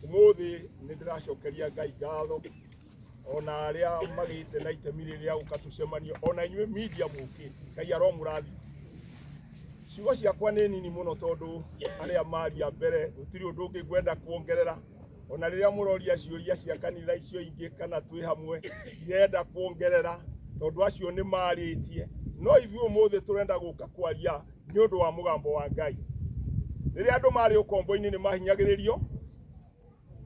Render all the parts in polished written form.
Umuthi nindiracokeria Ngai ngatho ona aria magite na itemi riria ukatucemanio ona inywe media muki Ngai aromurathi. Ciugo ciakwa nĩ nini muno tondu aria maria mbere gutiri undu ungi ngwenda kuongerera ona riria muroria ciuria cia kanitha icio ingi kana twi hamwe irenda kuongerera tondu acio ni maritie no ithuĩ umuthi turenda guka kwaria ni undu wa mugambo wa Ngai. Riria andu mari ukombo-ini ni mahinyagiririo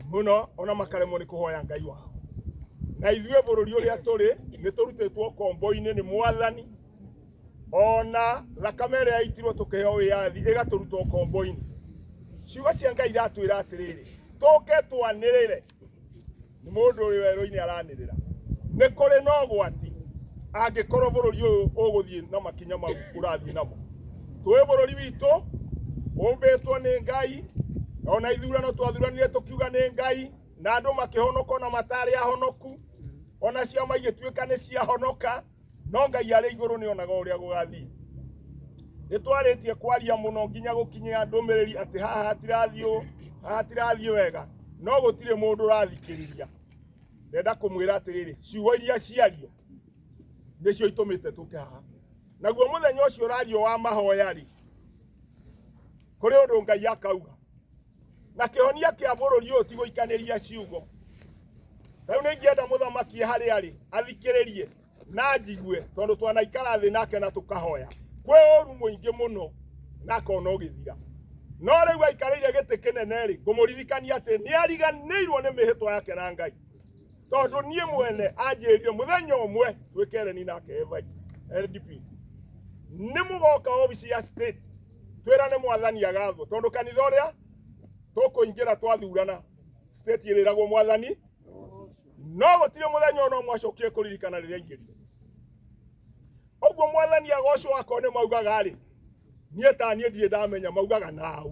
muno ona makaremwo ni kuhoya Ngai wao. Na ithuĩ bururi uria turi ni turutitwo ukombo-ini ni Mwathani ona thakame ĩrĩa yaitirwo tukiheo wĩyathi ĩgaturuta ukombo-ini. Ciugo cia Ngai iratwĩra atirĩrĩ tuke twanĩrĩre. Ni mũndũ ũrĩ werũ-inĩ aranĩrĩra nĩ kũrĩ na ũgwati angĩkorwo bũrũri ũyũ ũgũthiĩ na makinya mau ũrathiĩ namo. Tũĩ bũrũri witũ ũmbĩtwo nĩ Ngai ona ithurano twathuranire tukiuga nĩ Ngai na andũ makĩhonoka na matarĩ ahonoku ona ciama igĩtuĩka nĩ ciahonoka no Ngai arĩ igũrũ nĩ onaga ũrĩa gũgathiĩ. Nĩ twarĩtie kwaria mũno nginya gũkinyia ndũmĩrĩri atĩ haha hatirathiĩ wega no gũtirĩ mũndũ ũrathikĩrĩria. Ndenda kũmwĩra atĩrĩrĩ ciugo iria ciario nĩcio itũmĩte tũke haha. Naguo mũthenya ũcio ũrario wa mahoya-rĩ kũrĩ ũndũ Ngai akauga na kĩhonia kĩa bũrũri ũyũ ti gũikanĩria ciugo. Rĩu nĩngĩenda mũthamaki harĩa arĩ athikĩrĩrie na njigue tondu twanaikara thĩ nake na tukahoya. Kwĩ ũru mũingĩ mũno na akona ũgĩthira. No rĩu aikarĩire gĩtĩ kĩnene-rĩ ngũmũririkania atĩ nĩ ariganĩirwo nĩ mĩhĩtwa yake na Ngai. Tondu niĩ mwene anjĩrire mũthenya ũmwe twĩkereni nake LDP nĩ mũgoka obici ya state twĩrane Mwathani agathwo tondu kanitha ũrĩa tũkũingĩra twathurana state ĩrĩragwo Mwathani no gũtirĩ mũthenya ona mwacokire kũririkana rĩrĩa ingĩrire. Ũguo Mwathani agocwo akone maugaga-rĩ niĩ ta niĩ ndirĩ ndamenya maugaga naũ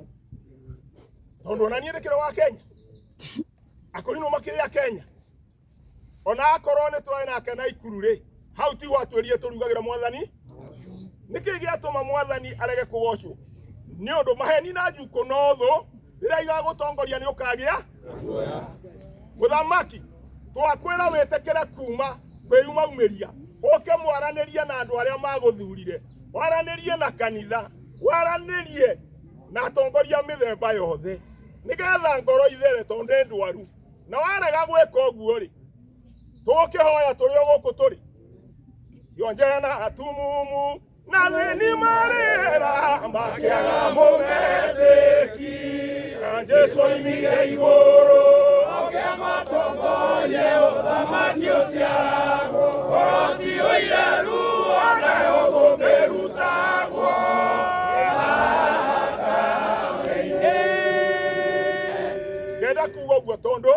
tondu ona niĩ ndĩkĩrĩ wa Kenya akorinwo makĩrĩ a Kenya ona akorwo nĩ tũrĩ nake na ikuru-rĩ hau ti gwatwĩrire tũrugagĩra Mwathani. Nĩkĩ gĩatũma Mwathani arege kũgocwo? Nĩ ũndũ maheni na njukũ no thũ rĩrĩa igagũtongoria nĩ ũkagĩa mũthamaki. Twakwĩra wĩtĩkĩre kuma kwĩyumaumeria ũke mwaranĩrie na andũ arĩa magũthurire waranĩrie na kanitha waranĩrie na atongoria mĩthemba yothe nĩgetha ngoro ithere tondu nĩ ndwaru. Na warega gwĩka ũguo-rĩ tũkĩhoya tũrĩ o gũkũ tũrĩ yonjena atumumu na thĩni marĩra makĩaga mũmethĩki na Jesũ oimire igũrũ oke matongorie ũthamaki ũciaragwo ngoroci ũire ruo nayo tũmĩrutagwo ngenda kuuga ũguo tondu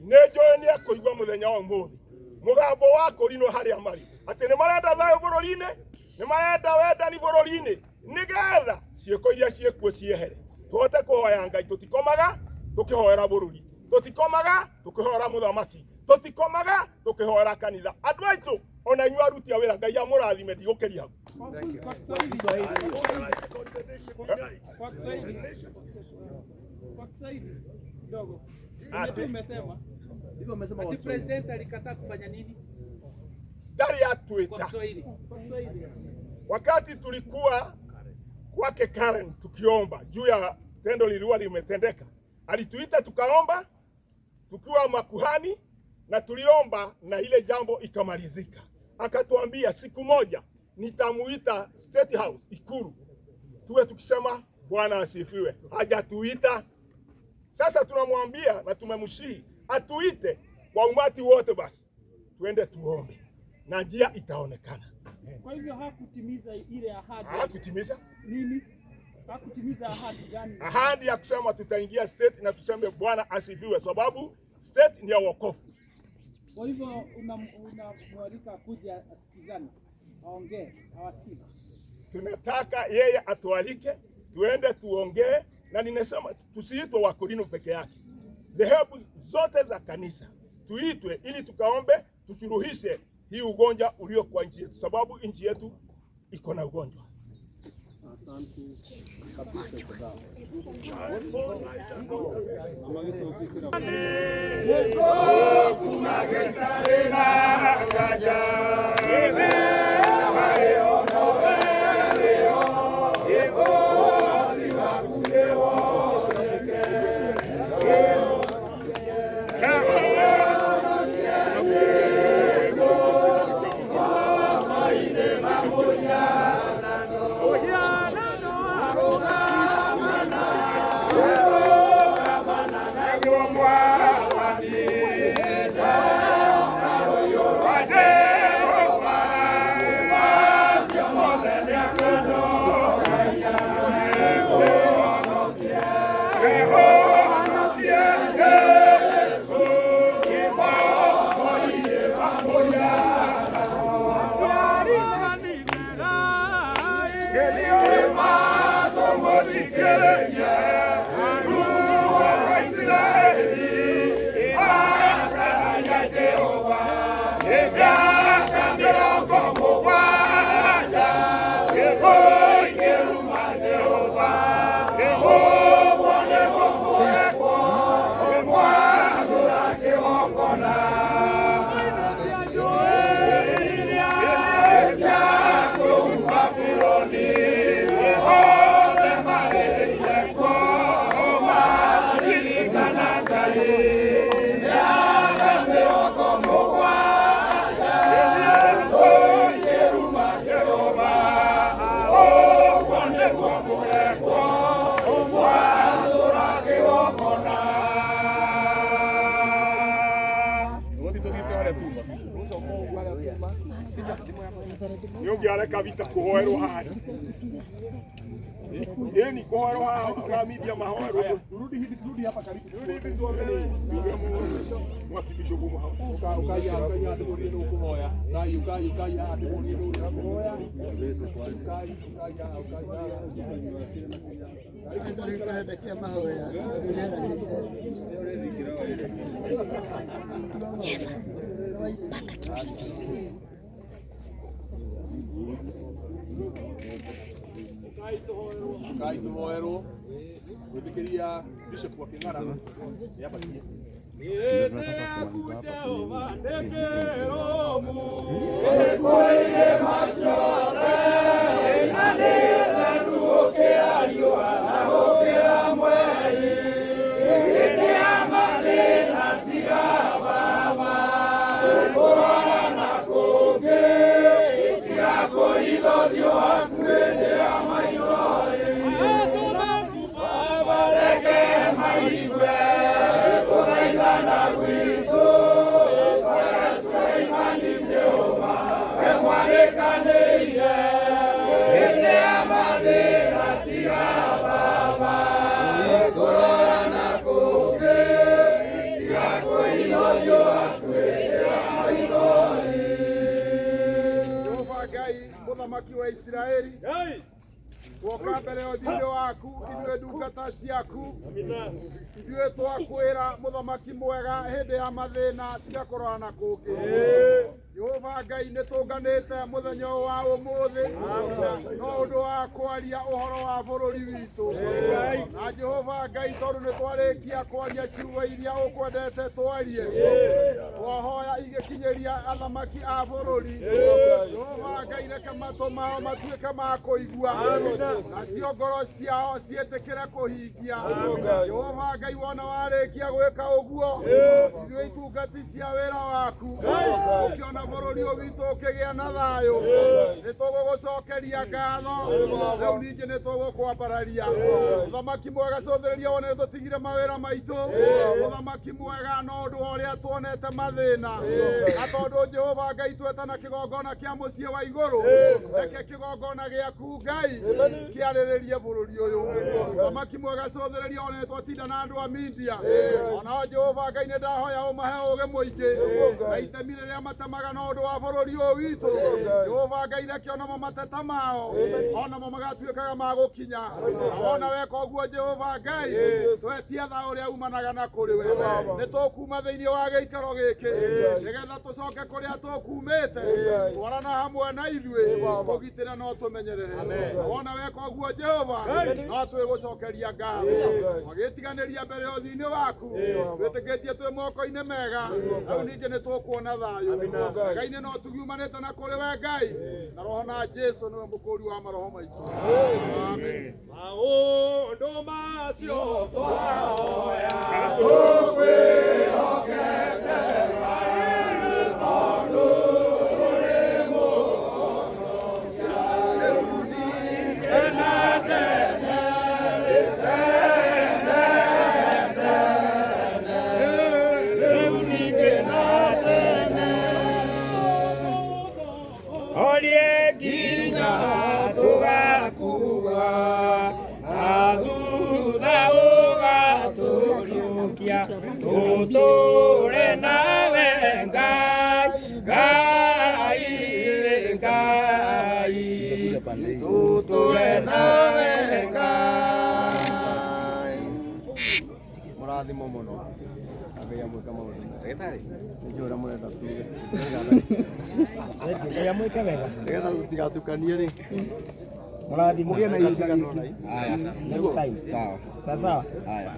nĩ njũĩ nĩ ekũigua mũthenya wa ũmũthĩ mũgambo wa kũrinwo harĩa marĩ atĩ nĩ marenda thayũ bũrũri-inĩ nĩ marenda wendani bũrũri-inĩ nĩgetha ciĩko iria ciĩkuo ciehere tũhote kũhoya Ngai. Tũtikomaga tũkĩhoera bũrũri, tũtikomaga tũkĩhoera mũthamaki, tũtikomaga tũkĩhoera kanitha. Andũ aitũ ona inyuĩ aruti a wĩra Ngai amũrathime ndigũkĩria hau. Ati president alikataa kufanya nini? Ndari atuita. Wakati tulikuwa kwake Karen tukiomba juu ya tendo lilikuwa limetendeka, alituita tukaomba tukiwa makuhani na tuliomba na ile jambo ikamalizika. Akatuambia siku moja nitamuita State House Ikuru tuwe tukisema Bwana asifiwe. Hajatuita. Sasa tunamwambia na tumemshihi atuite kwa umati wote, basi tuende tuombe na njia itaonekana. Kwa hivyo hakutimiza ile ahadi. Hakutimiza nini? Hakutimiza ahadi gani? Ahadi ya kusema tutaingia state na tuseme Bwana asifiwe, sababu state ni ya wokovu. Kwa hivyo unamwalika kuja asikizane, aongee, awasikize. Tunataka yeye atualike, tuende tuongee, na ninasema tusiitwe Wakorino peke yake. Dhehebu zote za kanisa tuitwe ili tukaombe tusuruhishe hii ugonjwa ulio kwa nchi yetu, sababu nchi yetu iko na ugonjwa. Areka vita kuhoerwo haha ni kuhoerwo haha na media mahoerwo rudi hapa karibu rudi tuone mwakibisho gumu hapa ukaya ndio kuhoya na ukaya ndio kuhoya panga kipindi Kaituhoerwo gutikiria Bishop wa King'ara hapa chini. Muthamaki wa Israeli woka mbere othiinde waku ithuĩ ndungata ciaku ithuĩ twakwĩra mũthamaki mwega hĩndĩ ya mathĩna tiga kũrora na kũngĩ Jehova Ngai nĩ tũnganĩte mũthenya wa ũmũthĩ no ũndũ wa kwaria ũhoro wa bũrũri witũ na Jehova Ngai tondũ nĩ twarĩkia kwaria ciugo iria ũkwendete twarie twahoya igĩkinyĩria athamaki a bũrũri Jehova Ngai reke matũ mao matuĩke ma kũigua nacio ngoro ciao ciĩtĩkĩre kũhingia Jehova Ngai wona warĩkia gwĩka ũguo ithuĩ itungati cia wĩra waku ũkĩona bũrũri ũyũ witũ ũkĩgĩa na thayũ nĩ tũgũgũcokeria ngatho rĩu ningĩ nĩ tũgũkwambararia mũthamaki mwega cũthĩrĩria wone nĩ tũtigire mawĩra maitũ mũthamaki mwega no ũndũ wa ũrĩa tuonete mathĩna na tondũ Jehova Ngai twetana kĩgongona kĩa mũciĩ wa igũrũ reke kĩgongona gĩaku Ngai kĩarĩrĩrie bũrũri ũyũ mũthamaki mwega cũthĩrĩria wone twatinda na andũ a media ona Jehova Ngai nĩ ndahoya ũmahe ũũgĩ mũingĩ na itemi rĩrĩa matemaga gwĩkĩra na ũndũ wa bũrũri ũyũ witũ. Jehova Ngai reke onamo mateta mao onamo magatuĩkaga ma gũkinya. Ona weka ũguo Jehova Ngai twetia tha ũrĩa umanaga na kũrĩ we. Nĩ tũkuma thĩinĩ wa gĩikaro gĩkĩ nĩgetha tũcoke kũrĩa tũkumĩte twarana hamwe na ithuĩ kũgitĩra no tũmenyerere. Ona weka ũguo Jehova no twĩgũcokeria ngatho magĩtiganĩria mbere ũthiinĩ waku twĩtĩkĩtie twĩ moko-inĩ mega. Rĩu ningĩ nĩ tũkuona thayũ Ngai-inĩ no tugiumanĩte na kũrĩ we Ngai na roho na Jesu nĩwe mũkũri wa maroho maitũ. Amen. Maũndũ macio twahoya tũkwĩhokete tondũ tũrĩ mũhonokia rĩu ningĩ na tene rĩu ningĩ na tene orie nginya tũgakuua na thutha ũgatũriũkia tũtũũre nawe Ngai Ngai Ngai tũtũũre nawe Ngai. Mũrathimo mũno Ngai amwĩka maũndũ ndagĩtarĩ nĩnjũra mũrenda tuge Ngai amwĩke wega nĩgetha tũtigatukanie rĩ mũrathimo mũgĩe na ihinda rĩngĩ. Haya, next time. Sawa sawa. Haya.